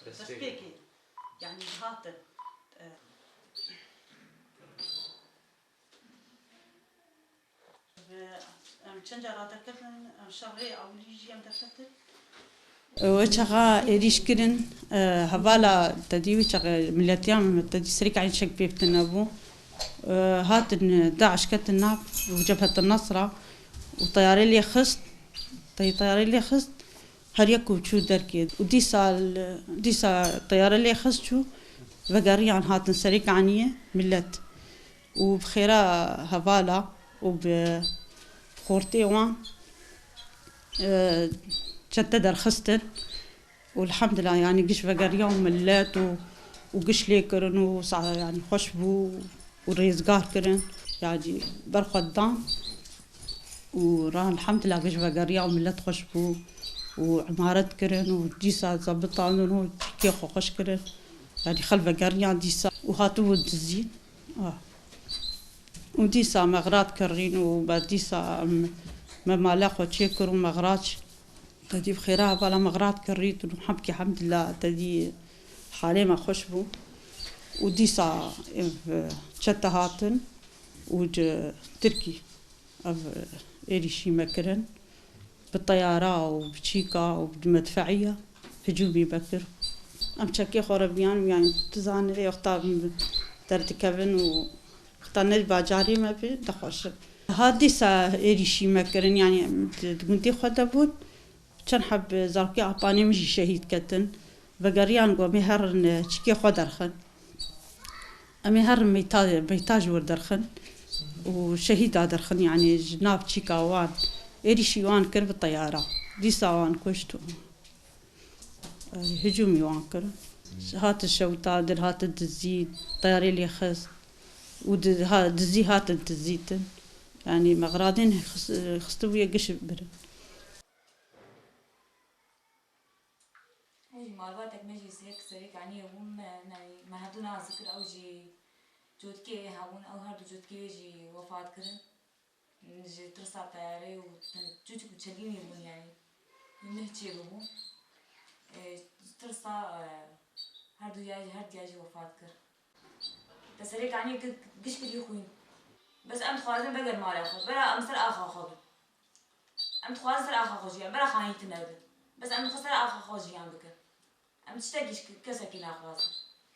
رسبيكي يعني هاتن چنجارا دكتن شغلي او ليجي ام دكتن وشغا إريشكرن هبالا تدي وشغا ملتيام تدي سريك عين شق بيبتنابو هاتن داعش كتناب وجبهة النصرة وطياري اللي خست طياري اللي خست هريكو شو دركي وديسا طياري اللي خست شو بقاري عن هاتن سريك عنية ملت وبخيرا هبالا وبخورتي وان شتدر خستن والحمد لله يعني قش بقريهم ملات وقش لي كرن يعني خشبو وريزقار كرن يعني برخدان وران الحمد لله قش بقريهم ملات خشبو وعمارة كرن وديسا زبطان وكيخو خش كرن يعني خل بقريان ديسا وهاتو الدزين وديسا مغرات كرين وبديسا ممالك وتشكر ومغرات تدي بخيرها بلا مغرات كريت ونحبكي الحمد لله تدي حالي ما خشبو وديسا شتا هاتن وج تركي إيريشي مكرن بالطيارة وبتشيكا وبمدفعية هجومي بكر أم شكي خربيان يعني تزان لي اختار ترتكبن واختار باجاري ما في دخش هادي سا إيريشي مكرن يعني تقولتي خدبون كان حب زاركي عطاني مجي شهيد كتن بقريان قو مهر تشكي خدرخن مهر ميتاج وردرخن وشهيد درخن يعني جناب تشيكاوان إيريشي وان كر بالطيارة دي ساوان كشتو هجومي وان كر هات الشوطة در هات الدزيد طياري اللي خس ودزي هات الدزيتن يعني مغرادين خستو يقش برن مالواتك مجي سريك يعني هم ما هدونا ذكر او جي جودكي هاون او هردو جودكي جي وفات كرن جي ترسا طياري وجوجك بتشليني بون يعني نهجي بو ترسا هردو ياجي وفات كر تسريك يعني قش كل يخوين بس أم خوازن بقر مالي أخذ برا أمسر آخا أخذ أم خوازن آخا أخذ يعني برا خاني تنادل بس أم خسر آخا أخذ يعني بكر أم تشتاقيش كسكين آخوازن